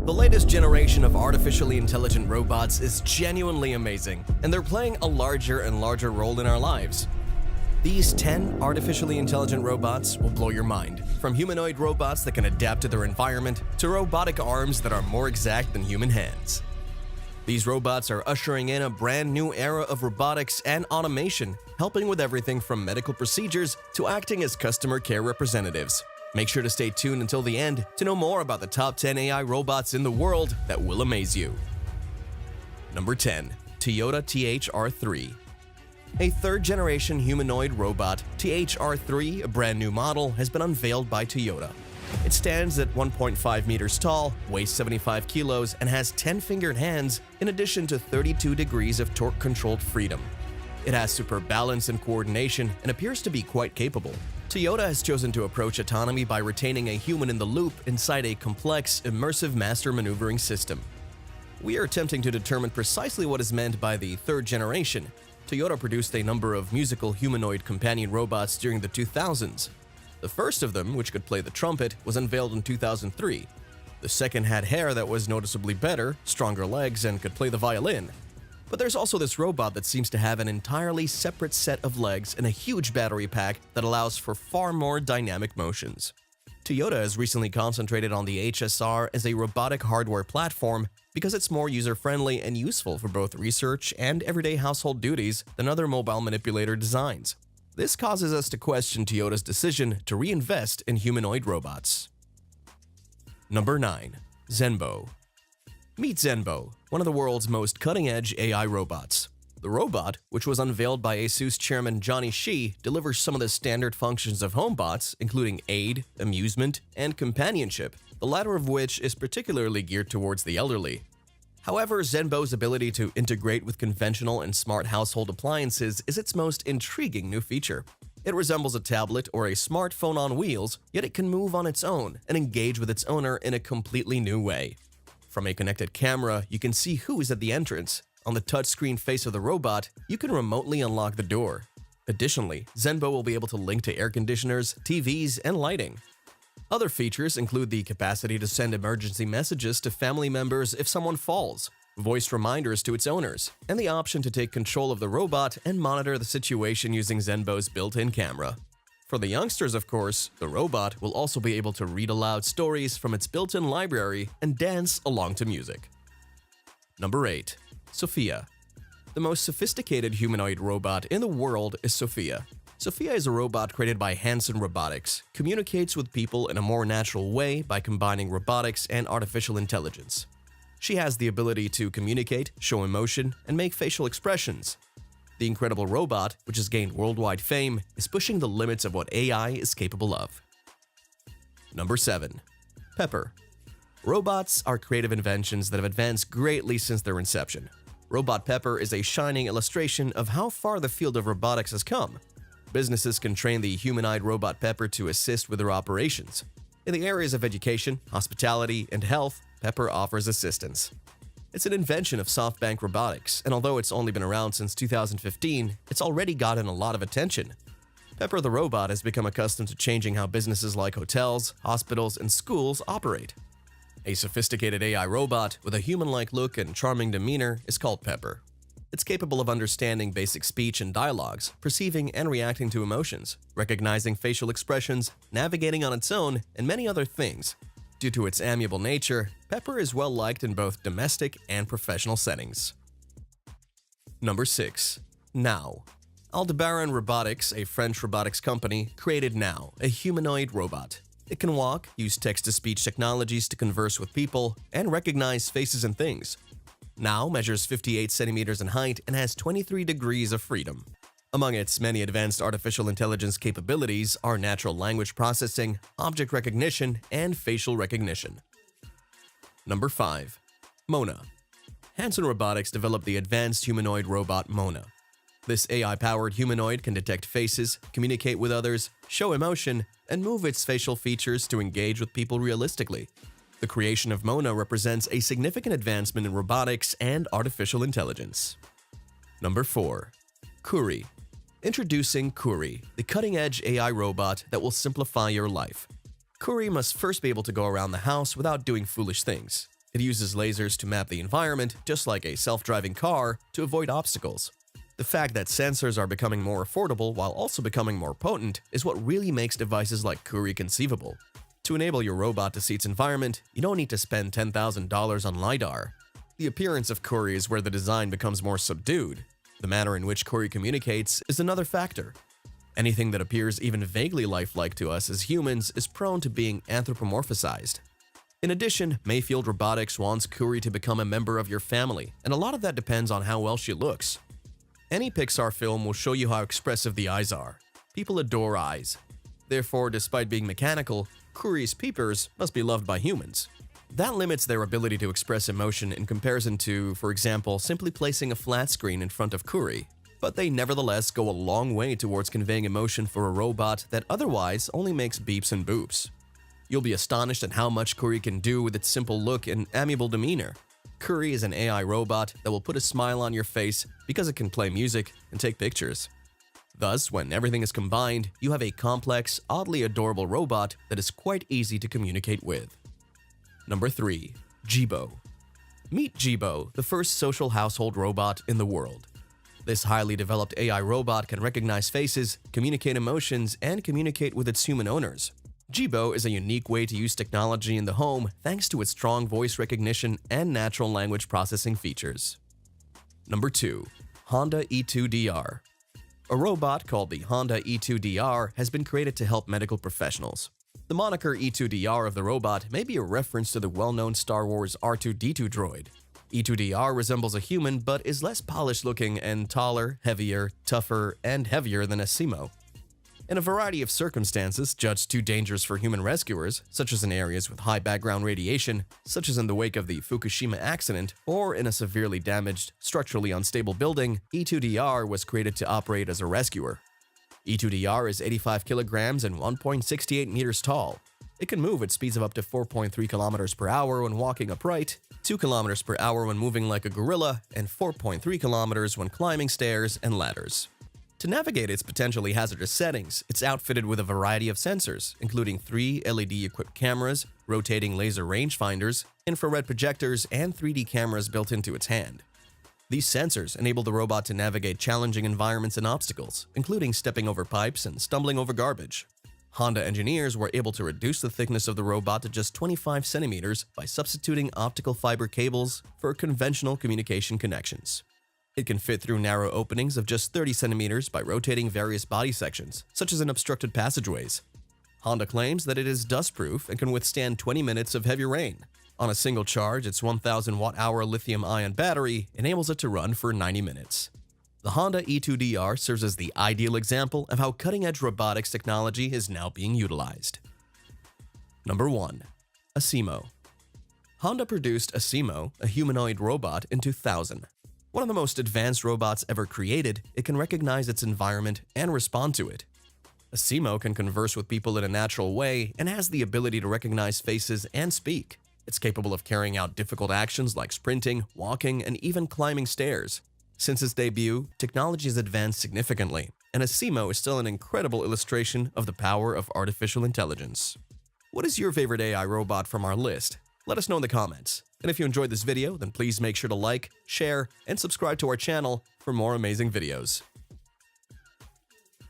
The latest generation of artificially intelligent robots is genuinely amazing, and they're playing a larger and larger role in our lives. These 10 artificially intelligent robots will blow your mind, from humanoid robots that can adapt to their environment to robotic arms that are more exact than human hands. These robots are ushering in a brand new era of robotics and automation, helping with everything from medical procedures to acting as customer care representatives. Make sure to stay tuned until the end to know more about the top 10 AI robots in the world that will amaze you. Number 10. Toyota THR-3. A third-generation humanoid robot, THR-3, a brand new model, has been unveiled by Toyota. It stands at 1.5 meters tall, weighs 75 kilos, and has 10-fingered hands, in addition to 32 degrees of torque-controlled freedom. It has superb balance and coordination and appears to be quite capable. Toyota has chosen to approach autonomy by retaining a human in the loop inside a complex, immersive master maneuvering system. We are attempting to determine precisely what is meant by the third generation. Toyota produced a number of musical humanoid companion robots during the 2000s. The first of them, which could play the trumpet, was unveiled in 2003. The second had hair that was noticeably better, stronger legs, and could play the violin. But there's also this robot that seems to have an entirely separate set of legs and a huge battery pack that allows for far more dynamic motions. Toyota has recently concentrated on the HSR as a robotic hardware platform because it's more user-friendly and useful for both research and everyday household duties than other mobile manipulator designs. This causes us to question Toyota's decision to reinvest in humanoid robots. Number 9. Zenbo. Meet Zenbo, one of the world's most cutting-edge AI robots. The robot, which was unveiled by ASUS chairman Johnny Shi, delivers some of the standard functions of HomeBots, including aid, amusement, and companionship, the latter of which is particularly geared towards the elderly. However, Zenbo's ability to integrate with conventional and smart household appliances is its most intriguing new feature. It resembles a tablet or a smartphone on wheels, yet it can move on its own and engage with its owner in a completely new way. From a connected camera, you can see who is at the entrance. On the touchscreen face of the robot, you can remotely unlock the door. Additionally, Zenbo will be able to link to air conditioners, TVs, and lighting. Other features include the capacity to send emergency messages to family members if someone falls, voice reminders to its owners, and the option to take control of the robot and monitor the situation using Zenbo's built-in camera. For the youngsters, of course, the robot will also be able to read aloud stories from its built-in library and dance along to music. Number 8. Sophia. The most sophisticated humanoid robot in the world is Sophia. Sophia is a robot created by Hanson Robotics, communicates with people in a more natural way by combining robotics and artificial intelligence. She has the ability to communicate, show emotion, and make facial expressions. The incredible robot, which has gained worldwide fame, is pushing the limits of what AI is capable of. Number 7. Pepper. Robots are creative inventions that have advanced greatly since their inception. Robot Pepper is a shining illustration of how far the field of robotics has come. Businesses can train the humanoid robot Pepper to assist with their operations. In the areas of education, hospitality, and health, Pepper offers assistance. It's an invention of SoftBank Robotics, and although it's only been around since 2015, it's already gotten a lot of attention. Pepper the robot has become accustomed to changing how businesses like hotels, hospitals, and schools operate. A sophisticated AI robot with a human-like look and charming demeanor is called Pepper. It's capable of understanding basic speech and dialogues, perceiving and reacting to emotions, recognizing facial expressions, navigating on its own, and many other things. Due to its amiable nature, Pepper is well liked in both domestic and professional settings. Number 6. Now. Aldebaran Robotics, a French robotics company, created Now, a humanoid robot. It can walk, use text-to-speech technologies to converse with people, and recognize faces and things. Now measures 58 centimeters in height and has 23 degrees of freedom. Among its many advanced artificial intelligence capabilities are natural language processing, object recognition, and facial recognition. Number 5. Mona. Hanson Robotics developed the advanced humanoid robot Mona. This AI-powered humanoid can detect faces, communicate with others, show emotion, and move its facial features to engage with people realistically. The creation of Mona represents a significant advancement in robotics and artificial intelligence. Number 4. Kuri. Introducing Kuri, the cutting-edge AI robot that will simplify your life. Kuri must first be able to go around the house without doing foolish things. It uses lasers to map the environment, just like a self-driving car, to avoid obstacles. The fact that sensors are becoming more affordable while also becoming more potent is what really makes devices like Curie conceivable. To enable your robot to see its environment, you don't need to spend $10,000 on LiDAR. The appearance of Curie is where the design becomes more subdued. The manner in which Curie communicates is another factor. Anything that appears even vaguely lifelike to us as humans is prone to being anthropomorphized. In addition, Mayfield Robotics wants Curie to become a member of your family, and a lot of that depends on how well she looks. Any Pixar film will show you how expressive the eyes are. People adore eyes. Therefore, despite being mechanical, Curie's peepers must be loved by humans. That limits their ability to express emotion in comparison to, for example, simply placing a flat screen in front of Curie. But they nevertheless go a long way towards conveying emotion for a robot that otherwise only makes beeps and boops. You'll be astonished at how much Curie can do with its simple look and amiable demeanor. Curie is an AI robot that will put a smile on your face because it can play music and take pictures. Thus, when everything is combined, you have a complex, oddly adorable robot that is quite easy to communicate with. Number 3. Jibo. Meet Jibo, the first social household robot in the world. This highly developed AI robot can recognize faces, communicate emotions, and communicate with its human owners. Jibo is a unique way to use technology in the home thanks to its strong voice recognition and natural language processing features. Number 2. Honda E2DR. A robot called the Honda E2DR has been created to help medical professionals. The moniker E2DR of the robot may be a reference to the well-known Star Wars R2-D2 droid. E2DR resembles a human but is less polished-looking and taller, heavier, tougher, and heavier than a Simo. In a variety of circumstances judged too dangerous for human rescuers, such as in areas with high background radiation, such as in the wake of the Fukushima accident, or in a severely damaged, structurally unstable building, E2DR was created to operate as a rescuer. E2DR is 85 kilograms and 1.68 meters tall. It can move at speeds of up to 4.3 kilometers per hour when walking upright, 2 kilometers per hour when moving like a gorilla, and 4.3 kilometers when climbing stairs and ladders. To navigate its potentially hazardous settings, it's outfitted with a variety of sensors, including 3 LED-equipped cameras, rotating laser rangefinders, infrared projectors, and 3D cameras built into its hand. These sensors enable the robot to navigate challenging environments and obstacles, including stepping over pipes and stumbling over garbage. Honda engineers were able to reduce the thickness of the robot to just 25 centimeters by substituting optical fiber cables for conventional communication connections. It can fit through narrow openings of just 30 centimeters by rotating various body sections, such as in obstructed passageways. Honda claims that it is dustproof and can withstand 20 minutes of heavy rain. On a single charge, its 1,000 watt-hour lithium-ion battery enables it to run for 90 minutes. The Honda E2DR serves as the ideal example of how cutting-edge robotics technology is now being utilized. Number 1. Asimo. Honda produced Asimo, a humanoid robot, in 2000. One of the most advanced robots ever created, it can recognize its environment and respond to it. Asimo can converse with people in a natural way and has the ability to recognize faces and speak. It's capable of carrying out difficult actions like sprinting, walking, and even climbing stairs. Since its debut, technology has advanced significantly, and Asimo is still an incredible illustration of the power of artificial intelligence. What is your favorite AI robot from our list? Let us know in the comments. And if you enjoyed this video, then please make sure to like, share, and subscribe to our channel for more amazing videos.